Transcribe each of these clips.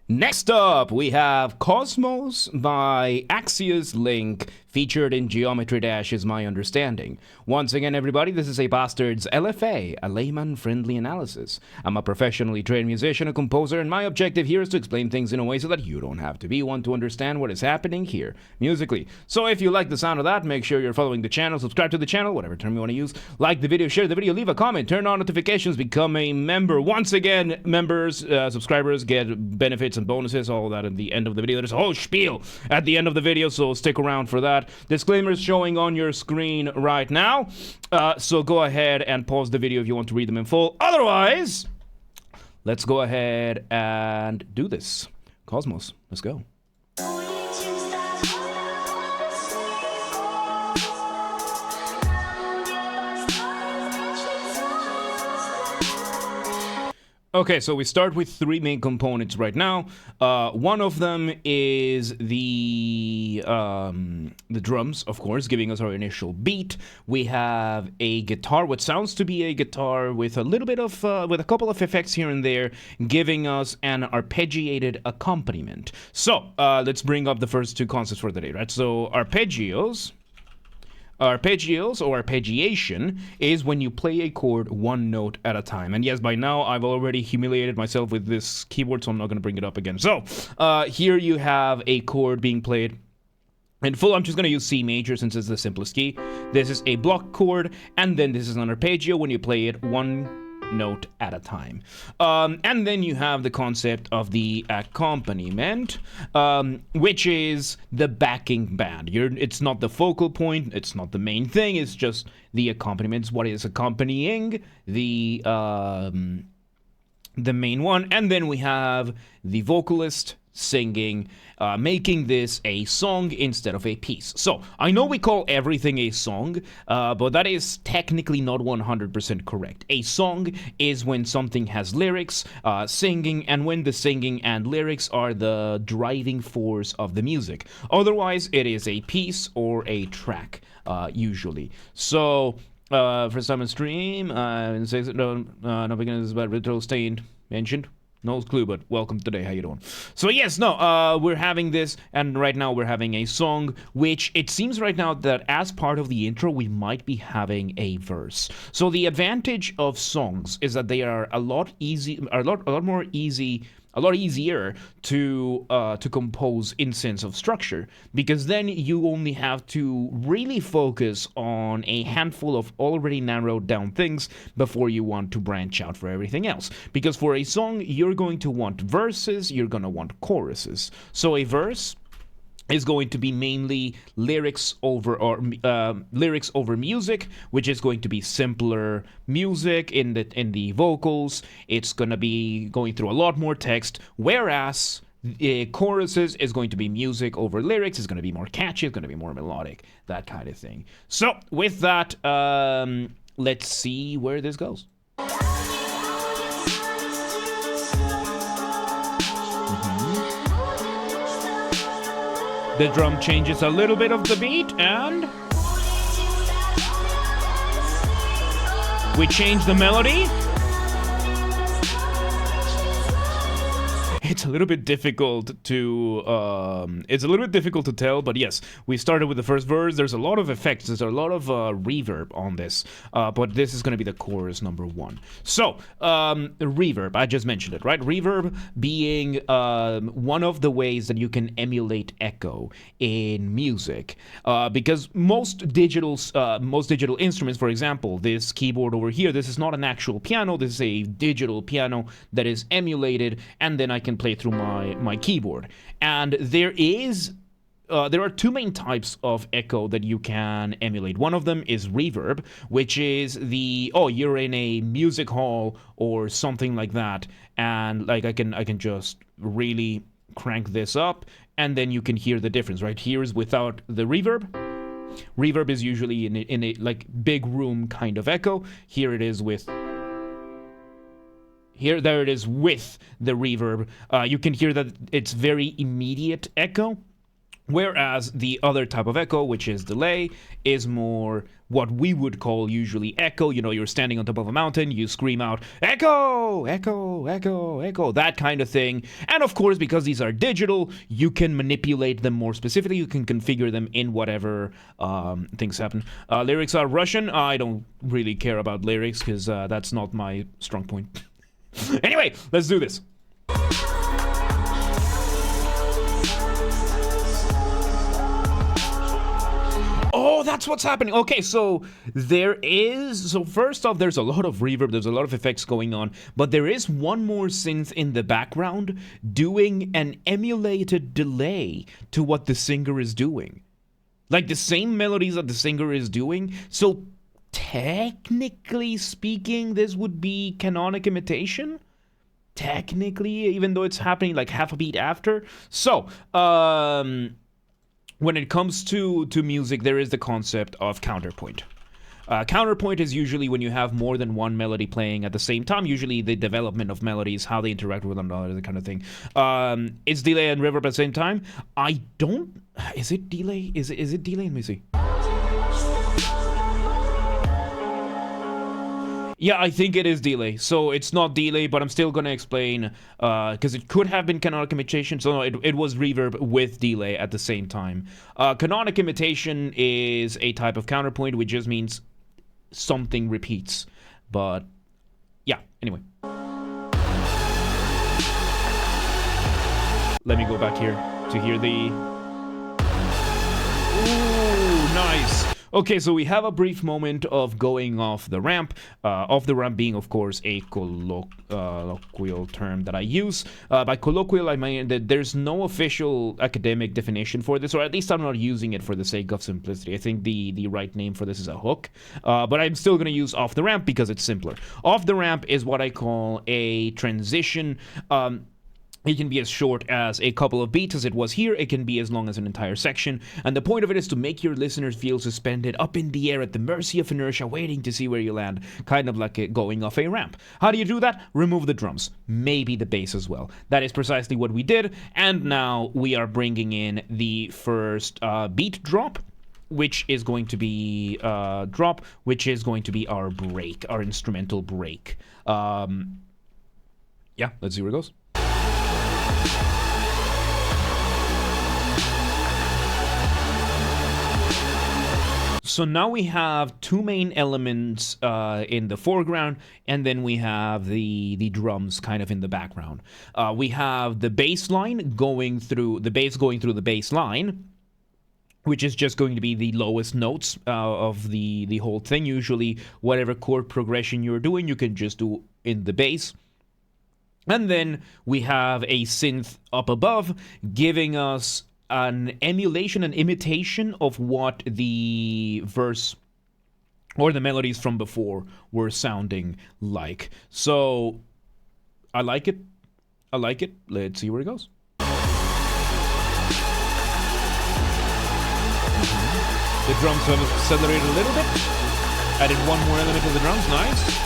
Next up, we have Køsmøs by ΔXIUS LIIK, featured in Geometry Dash is my understanding. Once again, everybody, this is a Basterd's LFA, a layman-friendly analysis. I'm a professionally trained musician and composer, and my objective here is to explain things in a way so that you don't have to be one to understand what is happening here, musically. So if you like the sound of that, make sure you're following the channel, subscribe to the channel, whatever term you want to use, like the video, share the video, leave a comment, turn on notifications, become a member. Once again, members, subscribers get benefits and bonuses, all of that at the end of the video. There's a whole spiel at the end of the video, so stick around for that. Disclaimers showing on your screen right now, so go ahead and pause the video if you want to read them in full. Otherwise, let's go ahead and do this. Køsmøs, let's go. Okay, so we start with three main components right now. One of them is the drums, of course, giving us our initial beat. We have a guitar, what sounds to be a guitar with a little bit of, with a couple of effects here and there, giving us an arpeggiated accompaniment. So let's bring up the first two concepts for the day, right? So arpeggios or arpeggiation is when you play a chord one note at a time. And yes, by now I've already humiliated myself with this keyboard, so I'm not going to bring it up again. So here you have a chord being played in full. I'm just going to use C major since it's the simplest key. This is a block chord, and then this is an arpeggio when you play it one note at a time. And then you have the concept of the accompaniment, which is the backing band. It's not the focal point, it's not the main thing, it's just the accompaniment. What is accompanying the main one. And then we have the vocalist singing, making this a song instead of a piece. So I know we call everything a song, but that is technically not 100% correct. A song is when something has lyrics, singing, and when the singing and lyrics are the driving force of the music. Otherwise, it is a piece or a track, usually. So first time on stream, no beginners about Ritual Stained mentioned. No clue, but welcome today. How you doing? So yes, we're having this, and right now we're having a song, which it seems right now that as part of the intro, we might be having a verse. So the advantage of songs is that they are a lot easier to compose in sense of structure, because then you only have to really focus on a handful of already narrowed down things before you want to branch out for everything else. Because for a song, you're going to want verses, you're going to want choruses. So a verse is going to be mainly lyrics over music, which is going to be simpler music in the vocals. It's going to be going through a lot more text, whereas choruses is going to be music over lyrics. It's going to be more catchy, it's going to be more melodic, that kind of thing. So with that, let's see where this goes. The drum changes a little bit of the beat, and we change the melody. It's a little bit difficult to tell, but yes, we started with the first verse. There's a lot of effects. There's a lot of reverb on this, but this is going to be the chorus number one. So reverb, I just mentioned it, right? Reverb being one of the ways that you can emulate echo in music, because most digital instruments, for example, this keyboard over here, this is not an actual piano. This is a digital piano that is emulated, and then I can play through my keyboard. And there are two main types of echo that you can emulate. One of them is reverb, which is you're in a music hall or something like that, and like I can just really crank this up, and then you can hear the difference. Right here is without the reverb. Reverb is usually in a like big room kind of echo. Here it is with there it is with the reverb. You can hear that it's very immediate echo, Whereas the other type of echo, which is delay, is more what we would call usually echo. You know, you're standing on top of a mountain, you scream out, echo, echo, echo, echo, that kind of thing. And of course, because these are digital, you can manipulate them more specifically. You can configure them in whatever things happen. Lyrics are Russian. I don't really care about lyrics because that's not my strong point. Anyway, let's do this. Oh, that's what's happening. Okay, so first off, there's a lot of reverb, there's a lot of effects going on, but there is one more synth in the background doing an emulated delay to what the singer is doing. Like the same melodies that the singer is doing. So technically speaking, this would be canonic imitation? Technically, even though it's happening like half a beat after. So, when it comes to music, there is the concept of counterpoint. Counterpoint is usually when you have more than one melody playing at the same time. Usually the development of melodies, how they interact with one another, that kind of thing. It's delay and reverb at the same time. Is it delay? Is it delay? Let me see. Yeah, I think it is delay. So it's not delay, but I'm still going to explain because it could have been canonic imitation. So no, it was reverb with delay at the same time. Canonic imitation is a type of counterpoint, which just means something repeats. But yeah, anyway. Let me go back here to hear the... Ooh, nice. Okay, so we have a brief moment of going off the ramp. Off the ramp being, of course, a colloquial term that I use. By colloquial, I mean that there's no official academic definition for this, or at least I'm not using it for the sake of simplicity. I think the right name for this is a hook. But I'm still going to use off the ramp because it's simpler. Off the ramp is what I call a transition. It can be as short as a couple of beats as it was here. It can be as long as an entire section. And the point of it is to make your listeners feel suspended up in the air at the mercy of inertia, waiting to see where you land. Kind of like going off a ramp. How do you do that? Remove the drums. Maybe the bass as well. That is precisely what we did. And now we are bringing in the first beat drop, which is going to be our break, our instrumental break. Yeah, let's see where it goes. So now we have two main elements in the foreground, and then we have the drums kind of in the background. We have the bass line going through the bass line, which is just going to be the lowest notes of the whole thing. Usually, whatever chord progression you're doing, you can just do in the bass. And then we have a synth up above, giving us an emulation, an imitation of what the verse or the melodies from before were sounding like. So, I like it. Let's see where it goes. The drums have accelerated a little bit. Added one more element to the drums. Nice.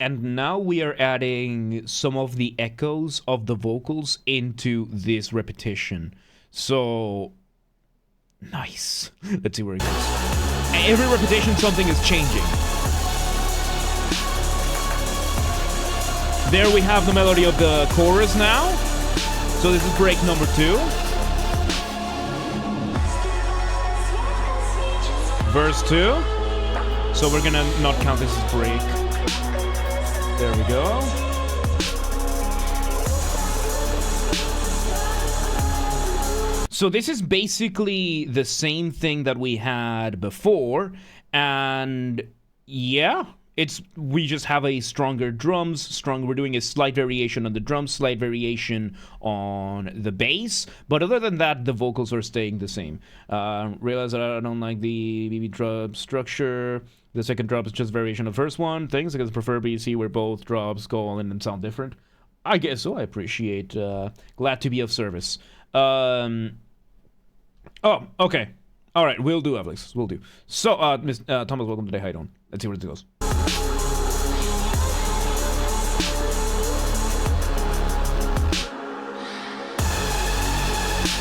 And now we are adding some of the echoes of the vocals into this repetition. So, nice. Let's see where it goes. Every repetition, something is changing. There we have the melody of the chorus now. So this is break number 2. Verse 2. So we're gonna not count this as break. There we go. So this is basically the same thing that we had before, and yeah, we just have a stronger drums, we're doing a slight variation on the drums, slight variation on the bass, but other than that, the vocals are staying the same. Realize that I don't like the BB drum structure. The second drop is just variation of the first one. Things because I prefer BC where both drops go in and sound different. I guess so. I appreciate. Glad to be of service. Oh, okay. All right. We'll do, Alex. We'll do. So, Thomas, welcome today. How you doing? Let's see where it goes.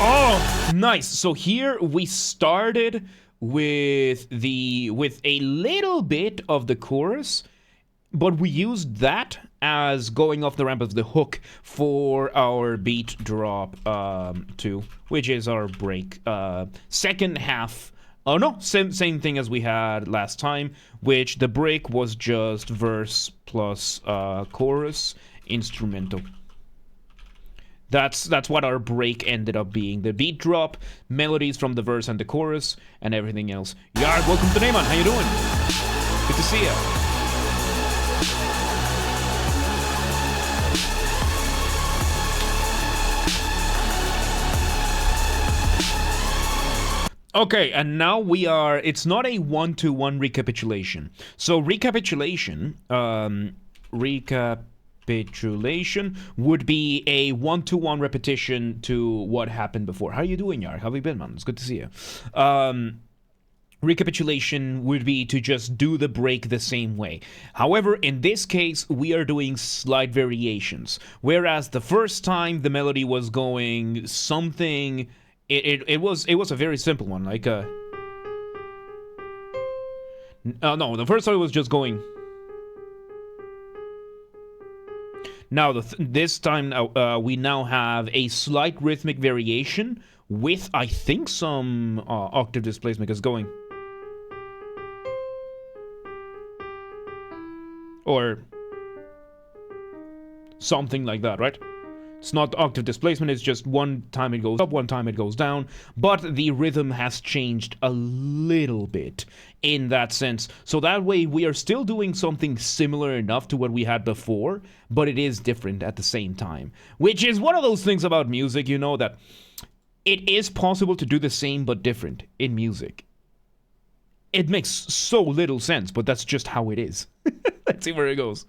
Oh, nice. So here we started with a little bit of the chorus, but we used that as going off the ramp of the hook for our beat drop 2, which is our break. Second half. Oh no, same thing as we had last time, which the break was just verse plus chorus instrumental. That's what our break ended up being. The beat drop, melodies from the verse and the chorus, and everything else. Yarg, welcome to Layman. How you doing? Good to see ya. Okay, and now we are, it's not a one-to-one recapitulation. So recapitulation would be a one-to-one repetition to what happened before. How you doing, Yar? How have you been, man? It's good to see you. Recapitulation would be to just do the break the same way. However, in this case, we are doing slight variations. Whereas the first time the melody was going something, it was a very simple one, like no, the first time it was just going. Now, this time, we now have a slight rhythmic variation with, I think, some octave displacement, because going. Or something like that, right? It's not octave displacement, it's just one time it goes up, one time it goes down, but the rhythm has changed a little bit in that sense. So that way we are still doing something similar enough to what we had before, but it is different at the same time. Which is one of those things about music, you know, that it is possible to do the same but different in music. It makes so little sense, but that's just how it is. Let's see where it goes.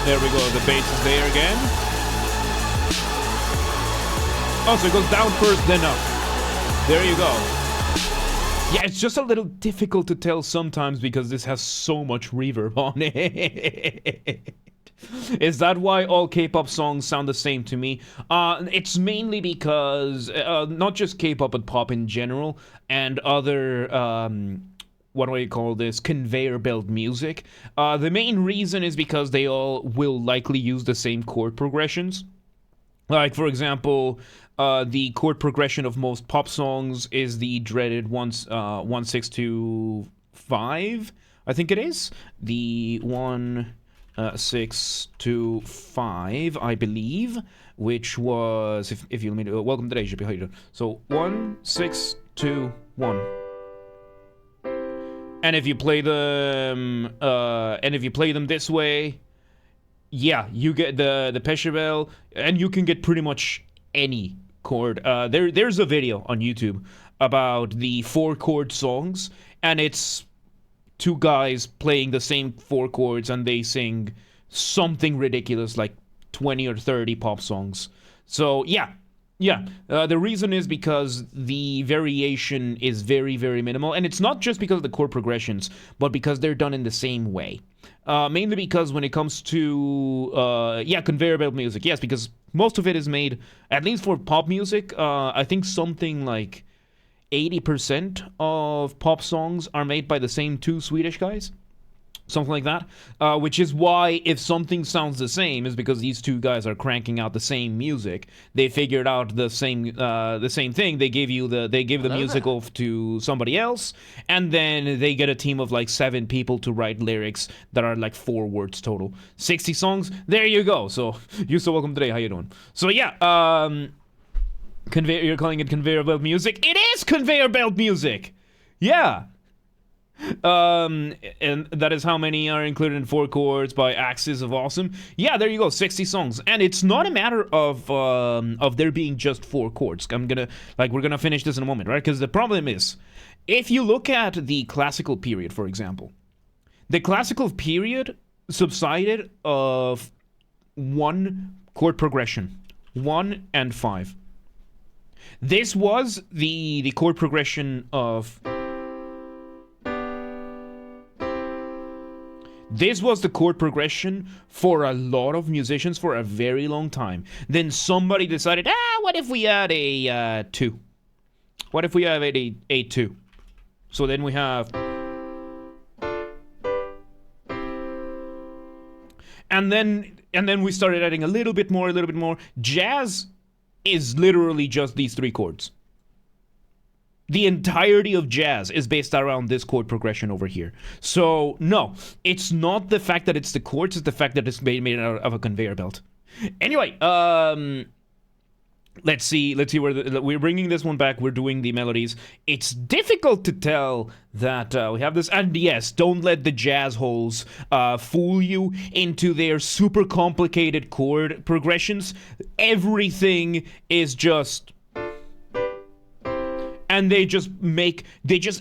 There we go, the bass is there again. Oh, so it goes down first, then up. There you go. Yeah, it's just a little difficult to tell sometimes because this has so much reverb on it. Is that why all K-pop songs sound the same to me? It's mainly because, not just K-pop, but pop in general, and other, what do I call this, conveyor belt music. The main reason is because they all will likely use the same chord progressions. Like, for example, the chord progression of most pop songs is the dreaded 1 6 2 5, I think it is. The 1 6 2 5, I believe, which was, if you'll mean, welcome to Asia. How you doing? So 1 6 2 1. And if you play them, this way, yeah, you get the Pechabel, and you can get pretty much any chord. There's a video on YouTube about the 4-chord songs, and it's 2 guys playing the same 4 chords, and they sing something ridiculous like 20 or 30 pop songs. So yeah. The reason is because the variation is very, very minimal, and it's not just because of the chord progressions, but because they're done in the same way. Mainly because when it comes to, conveyor belt music, yes, because most of it is made, at least for pop music, I think something like 80% of pop songs are made by the same 2 Swedish guys. Something like that, which is why if something sounds the same is because these 2 guys are cranking out the same music. They figured out the same thing. They give the music off to somebody else, and then they get a team of like 7 people to write lyrics that are like 4 words total. 60 songs. There you go. So you're so welcome today. How you doing? So yeah, you're calling it conveyor belt music. It is conveyor belt music. Yeah. And that is how many are included in 4 chords by Axis of Awesome. Yeah, there you go, 60 songs. And it's not a matter of there being just 4 chords. We're gonna finish this in a moment, right? Because the problem is, if you look at the classical period, for example, the classical period subsided of 1 chord progression, 1 and 5. This was the chord progression of This was the chord progression for a lot of musicians for a very long time. Then somebody decided, what if we add a 2? What if we have a 2? So then we have... And then we started adding a little bit more. Jazz is literally just these 3 chords. The entirety of jazz is based around this chord progression over here. So, no, it's not the fact that it's the chords, it's the fact that it's made out of a conveyor belt. Anyway, let's see where we're bringing this one back. We're doing the melodies. It's difficult to tell that we have this, and yes, don't let the jazz holes fool you into their super complicated chord progressions. Everything is just... And they just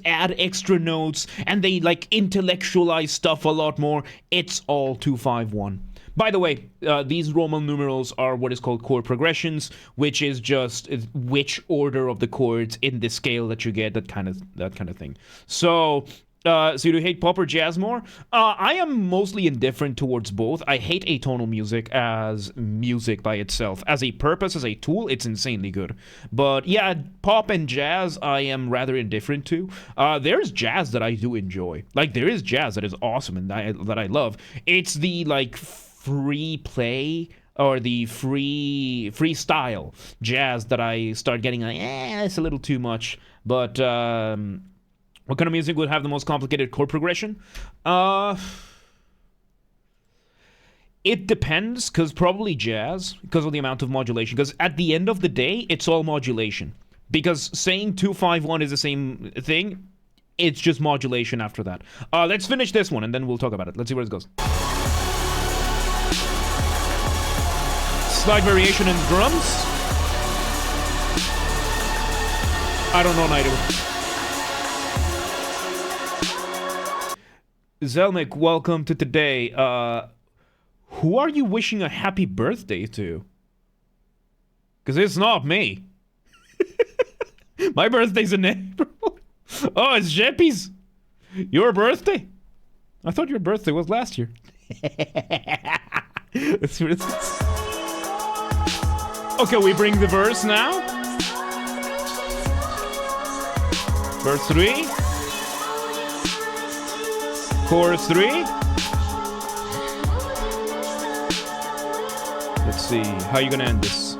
add extra notes, and they like intellectualize stuff a lot more. It's all 2-5-1. By the way, these Roman numerals are what is called chord progressions, which is just which order of the chords in the scale that you get, that kind of thing. So you do hate pop or jazz more? I am mostly indifferent towards both. I hate atonal music as music by itself. As a purpose, as a tool, it's insanely good. But yeah, pop and jazz, I am rather indifferent to. There's jazz that I do enjoy. Like, there is jazz that is awesome and that I love. It's the, like, free play or the freestyle jazz that I start getting like, it's a little too much. But, what kind of music would have the most complicated chord progression? It depends, because probably jazz, because of the amount of modulation. Because at the end of the day, it's all modulation. Because saying 2-5-1 is the same thing, it's just modulation after that. Let's finish this one, and then we'll talk about it. Let's see where it goes. Slight variation in drums. I don't know neither. Zelnik, welcome to today. Who are you wishing a happy birthday to? Because it's not me. My birthday's in April. Oh, it's Jeppy's. Your birthday? I thought your birthday was last year. Let's see what it says. Okay, we bring the verse now. Verse 3. Chorus 3. Let's see. How are you gonna end this?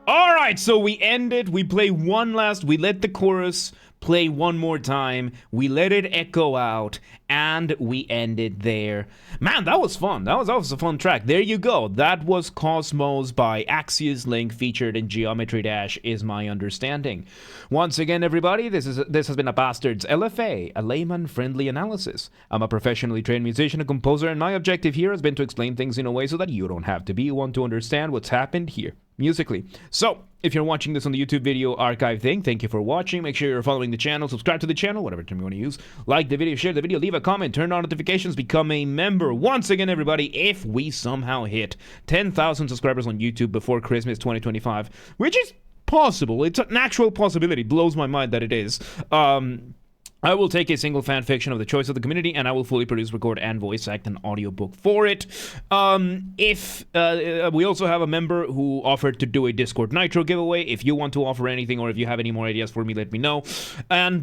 Alright, so we end it. We play one last. We let the chorus play one more time. We let it echo out. And we end it there. Man, that was fun. That was a fun track. There you go. That was Køsmøs by ΔXIUS LIIK, featured in Geometry Dash, is my understanding. Once again, everybody, this has been a Basterd's LFA, a layman-friendly analysis. I'm a professionally trained musician and composer, and my objective here has been to explain things in a way so that you don't have to be one to understand what's happened here musically. So, if you're watching this on the YouTube video archive thing, thank you for watching. Make sure you're following the channel, subscribe to the channel, whatever term you want to use. Like the video, share the video, leave a comment, turn on notifications, become a member. Once again, everybody, if we somehow hit 10,000 subscribers on YouTube before Christmas 2025, which is possible, it's an actual possibility, it blows my mind that it is, I will take a single fan fiction of the choice of the community, and I will fully produce, record, and voice act an audiobook for it. We also have a member who offered to do a Discord Nitro giveaway. If you want to offer anything, or if you have any more ideas for me, let me know. And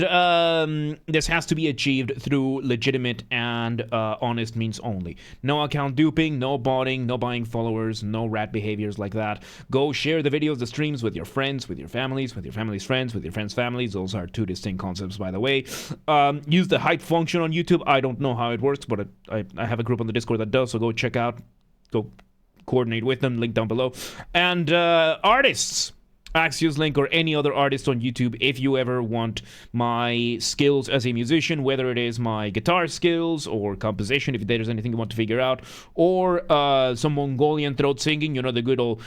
this has to be achieved through legitimate and honest means only. No account duping, no botting, no buying followers, no rat behaviors like that. Go share the videos, the streams with your friends, with your families, with your family's friends, with your friends' families. Those are two distinct concepts, by the way. Use the hype function on YouTube. I don't know how it works, but I have a group on the Discord that does, so go check out, go coordinate with them, link down below. And artists, ΔXIUS LIIK or any other artist on YouTube, if you ever want my skills as a musician, whether it is my guitar skills or composition, if there's anything you want to figure out, or some Mongolian throat singing, you know, the good old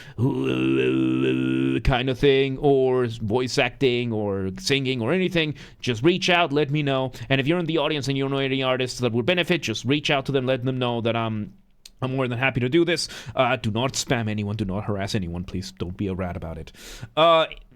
kind of thing, or voice acting or singing or anything, just reach out, let me know. And if you're in the audience and you know any artists that would benefit, just reach out to them, let them know that I'm more than happy to do this. Do not spam anyone. Do not harass anyone. Please don't be a rat about it.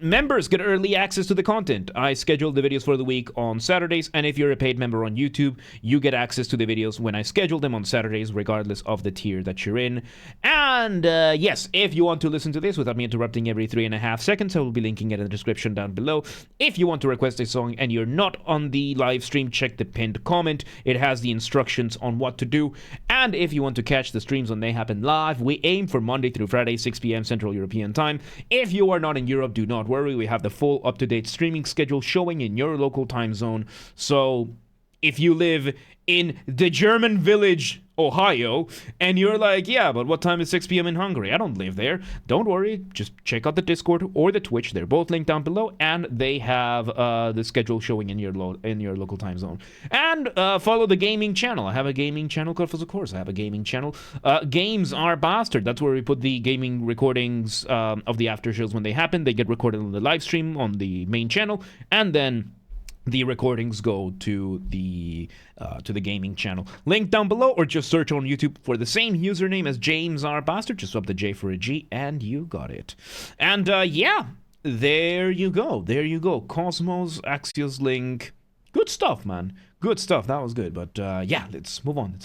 members get early access to the content. I schedule the videos for the week on Saturdays, and if you're a paid member on YouTube, you get access to the videos when I schedule them on Saturdays, regardless of the tier that you're in. And yes, if you want to listen to this without me interrupting every 3.5 seconds, I will be linking it in the description down below. If you want to request a song and you're not on the live stream, check the pinned comment. It has the instructions on what to do. And if you want to catch the streams when they happen live, we aim for Monday through Friday, 6 p.m. Central European Time. If you are not in Europe, do not worry, we have the full up-to-date streaming schedule showing in your local time zone. So if you live in the German village, Ohio, and you're like, yeah, but what time is 6 p.m. in Hungary? I don't live there. Don't worry, just check out the Discord or the Twitch. They're both linked down below, and they have the schedule showing in your local time zone. And follow the gaming channel. I have a gaming channel, of course. I have a gaming channel. Games are Basterd. That's where we put the gaming recordings of the after shows when they happen. They get recorded on the live stream on the main channel, and then the recordings go to the gaming channel. Link down below, or just search on YouTube for the same username as James R. Basterd. Just swap the J for a G, and you got it. And yeah, there you go. There you go. Køsmøs, ΔXIUS LIIK. Good stuff, man. Good stuff. That was good. But yeah, let's move on.